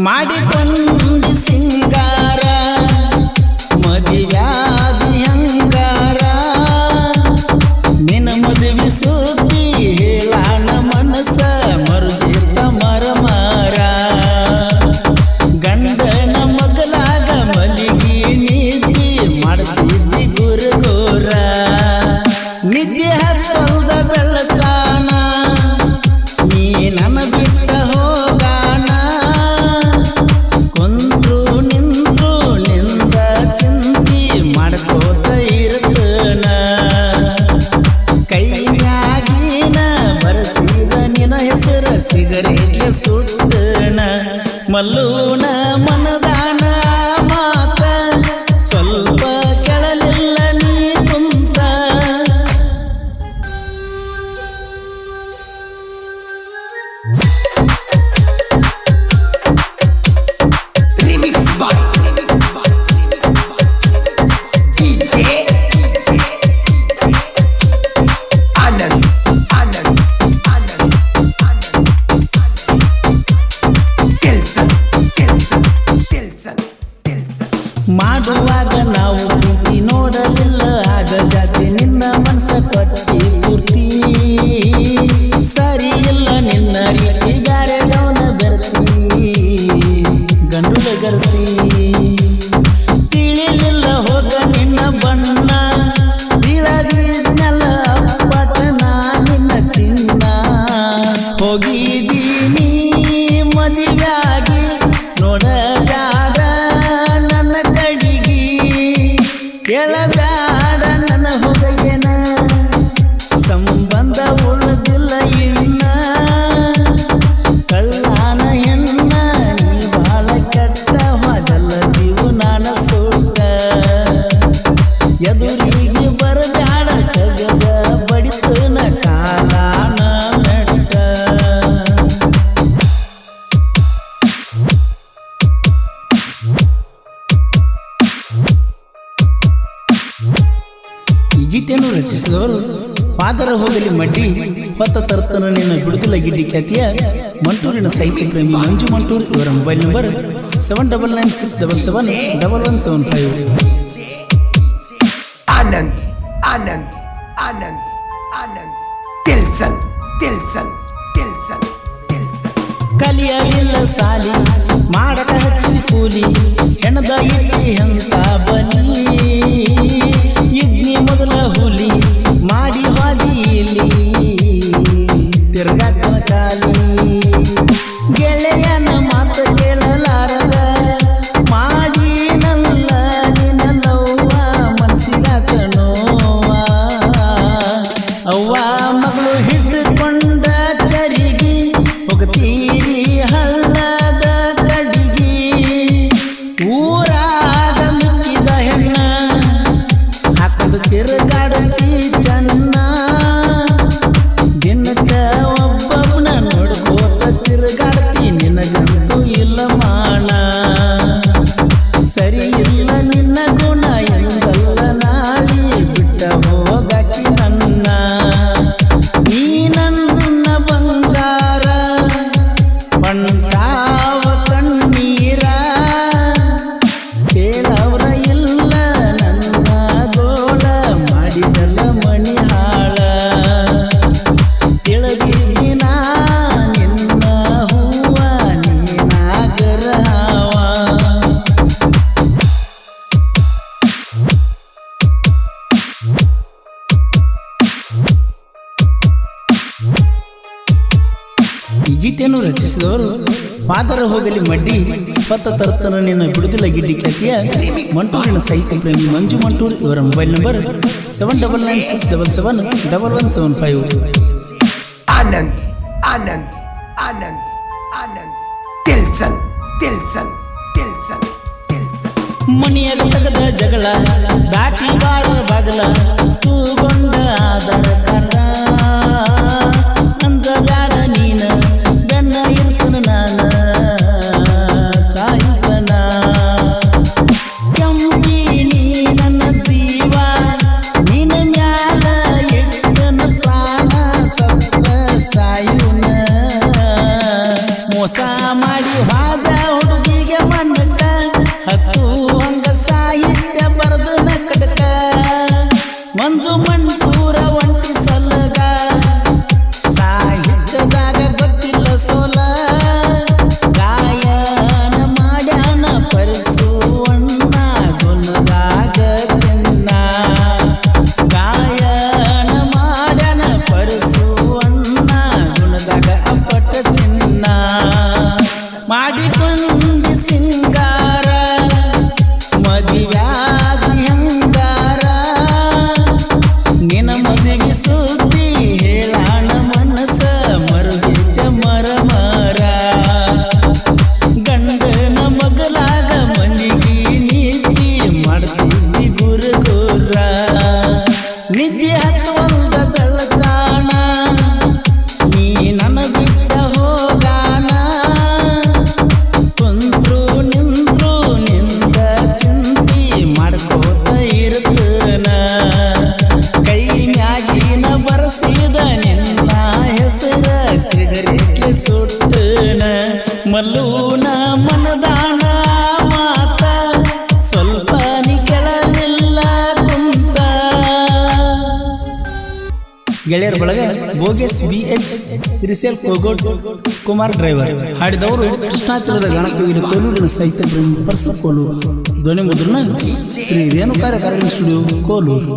ಮಾಡಿಕೊಂಡು ಸಿಂಗಾರ ಮದುವ್ಯಾದಿ ಹಂಗಾರ ನಿನ್ನ ಮದುವೆ ಸುದ್ದಿ ಹೇಳಾಣ ಮನಸ್ಸ ಮರುದಿತ್ತ ಮರಮಾರ ಗಂಡನ ಮಗಲಾಗ ಮಲಿಗಿ ನೀತಿ ಮಾಡ್ತಿದ್ದಿ ಗುರುಗೋರ ನಿದ್ದೆ ಹತ್ತಲ್ದ ಬೆಳತಾನ ನೀ ನನ್ನ ಬಿಟ್ಟ ಹೋಗಾಣ ಕೊಂದ್ರು ನಿಂದ್ರು ನಿಂದ ಚಿಂತಿ ಮಾಡ್ಕೋತ ಇರ್ತನ ಕೈ ಮ್ಯಾಗಿನ ಬರಸಿದ ನಿನ ಹೆಸರ ಸಿಗರೇಟ್ಲೆ ಸುಟ್ಟನ ಮಲ್ಲೂನ ಮನದಾನ ಮಾತ ಸ್ವಲ್ಪ ಕೆಳಲಿಲ್ಲ ನೀ ಕುಂತ ಮಾಡುವಾಗ ನಾವು ಪ್ರೀತಿ ನೋಡಲಿಲ್ಲ ಆಗ ಜಾತಿ ನಿನ್ನ ಮನಸ ಪಟ್ಟಿ ಪೂರ್ತಿ ಸರಿ ಇಲ್ಲ ನಿನ್ನ ರೀತಿ ಬ್ಯಾರೆದವನ ಬೆರ್ತಿ ಗಂಡುಲ ಗರ್ತಿ ತಿಳಿಲಿಲ್ಲ ಹೋಗ ನಿನ್ನ ಬಣ್ಣ ಬೀಳದಿದ್ನಲ್ಲ ಪಟನ ನಿನ್ನ ಚಿನ್ನ ಹೋಗಿದ್ದೀನಿ ಮದುವೆಯಾಗಿ ನೋಡಬ್ಯಾಡ ನನ್ನ ಕಡಿಗಿ ಕೇಳಬ್ಯಾಡ ನನ್ನ ಹೊಗೆಯನ ಸಂಬಂಧ ಉಳಿದಿಲ್ಲ ಇನ್ನ ಕಳ್ಳಾನ ಹೆಣ್ಣ ನೀ ಬಾಳ ಕೆಟ್ಟ ಹೋದಲ್ಲ ಜೀವನಾನ ಸೂಟ ಎದುರಿಗೆ ಬರಬ್ಯಾಡ ತಗದ ಬಡಿತನ ಕಾಲಾನ ಮೆಟ್ಟ ಈ ಗೀತೆಯನ್ನು ರಚಿಸಿದವರು ಪಾದರ ಹೋಗಲಿ ಮಡ್ಡಿ ಹೊತ್ತ ತರ್ತನ ನಿನ್ನ ಬಿಡುದಿಲ್ಲ ಗಿಡ್ಡಿ ಖ್ಯಾತಿಯ ಮಂಟೂರಿನ ಸಾಹಿತ್ಯ ಪ್ರೇಮಿ ಮಂಜು ಮಂಟೂರ್ ಇವರ ಮೊಬೈಲ್ ನಂಬರ್ 7996771175. ಆನಂದ್ ಆನಂದ್ ಆನಂದ್ ಆನಂದ್ ತಿಲ್ಸನ್ ತಿಲ್ಸನ್ ತಿಲ್ಸನ್ ತಿಲ್ಸನ್ ಕಲಿಯಲಿಲ್ಲ ಸಾಲಿ ಮಾಡಕ ಹಚ್ಚಿ ಕೂಲಿ ಹೆಣದ ಇಟ್ಟಿ ಅಂತ ಬಲಿ ಇದ್ನಿ ಮೊದಲ ಹುಲಿ ಮಾಡಿ ಹಾದಿಲಿ ತಿರ್ಗಾಕ ಕಾಲಿ ಗೆಳೆಯನ ಮಾತು ಕೇಳಲಾರದ ಮಾಡಿನಲ್ಲ ನಿನ್ನ ನೋವ ಮನಸ್ಸಿಗಾಕ ನೋವ ಅವ್ವ ಮಗಳು ಹಿಡ್ಕೊಂಡ ಚರಿಗಿ ಹೋಗತೀರಿ ಹಳ್ಳದ ಕಡಿಗಿ ಊರಾಗ ಮಿಕ್ಕಿದ ಹೆಣ್ಣ ಹಾಕೊಂಡು ತಿರುಗಾಡತಿ ಚನ್ನ ದಿನಕ್ಕ ಒಬ್ಬೊಬ್ಬನ ನೋಡ್ಕೋತ ತಿರುಗಾಡ್ತಿ ನಿನಗಂತೂ ಇಲ್ಲ ಮಾನ ಸರಿ ಇಲ್ಲ ನಿನ್ನ ಗುಣ ಎಂದಲ್ಲ ನಾಳಿ ಬಿಟ್ಟ ಹೋಗಾಕಿ ನನ್ನ ನೀ ನನ್ನ ಬಂಗಾರ ಬಂದಾವ ಕಣ್ಣೀರ ಕೇಳವ್ರ ಇಲ್ಲ ನನ್ನ ಗೋಳ ಮಾಡಿದಲ್ಲ ಮಣಿ ಹಾಳ ತಿಳಿದಿನ ನಿನ್ನ ಹೂವ ನೀನಾಗರ ಹಾವ ಈ ಗೀತೆಯನ್ನು ರಚಿಸಿದವರು ಪಾದರ ಹೋಗಲಿ ಮಡ್ಡಿ ಹೊತ್ತ ತರ್ತನ ನಿನ್ನ ಬಿಡುದಿಲ್ಲ ಗಿಡ್ಡಿ ಖ್ಯಾತಿಯ ಮಂಟೂರಿನ ಸಾಹಿತ್ಯ ಪ್ರೇಮಿ ಮಂಜು ಮಂಟೂರ್ ಇವರ ಮೊಬೈಲ್ ನಂಬರ್ 7996771175. ಆನಂದ್ ಆನಂದ್ ಆನಂದ್ ಆನಂದ್ ತಿಲ್ಸನ್ ತಿಲ್ಸನ್ ತಿಲ್ಸನ್ ತಿಲ್ಸನ್ ಮಣಿಯಾಗ ತಗದ ಜಗಳ ದಾಟಿ ಬಾರ ಬಾಗಲ ತೂಗೊಂಡ ಆದರ ಕರ ಅಂದ ಬ್ಯಾಡ ನೀನ ಬೆನ್ನ ಇರ್ತನ ನಾನ ಸಾಯುತನ ಕೆಂಪಿ ನೀ ನನ್ನ ಜೀವ ನಿನ್ನ ಮ್ಯಾಲ ಇಟ್ಟನ ಪ್ರಾಣ ಸತ್ತ ಸಾಯುನ ಮೋಸ ಮಾಡಿ ಹಾದ ಸುಟ್ಟನ ಮಲ್ಲೂನ ಮನದಾನ ಮಾತ ಸ್ವಲ್ಪ ನೀ ಕೆಳಲಿಲ್ಲ ಕುಂತ. ಗೆಳೆಯರ ಬಳಗ ಬೋಗೆಸ್ BH ಶ್ರೀಶೈಲ್ ಕೋಗೋಡ್ ಕುಮಾರ್ ಡ್ರೈವರ್. ಹಾಡಿದವರು ಕೃಷ್ಣಾಚಲದ ಗಣಕವಿನ ಕೋಲೂರಿನ ಸಾಹಿತ್ಯ ಪ್ರೇಮಿ ಪರ್ಸ ಕೋಲೂರು. ಧ್ವನಿ ಮುದ್ರಣ ಶ್ರೀ ರೇಣುಕಾರ ಕಾರ್ಯಕ್ರಮ ಸ್ಟುಡಿಯೋ ಕೋಲೂರು.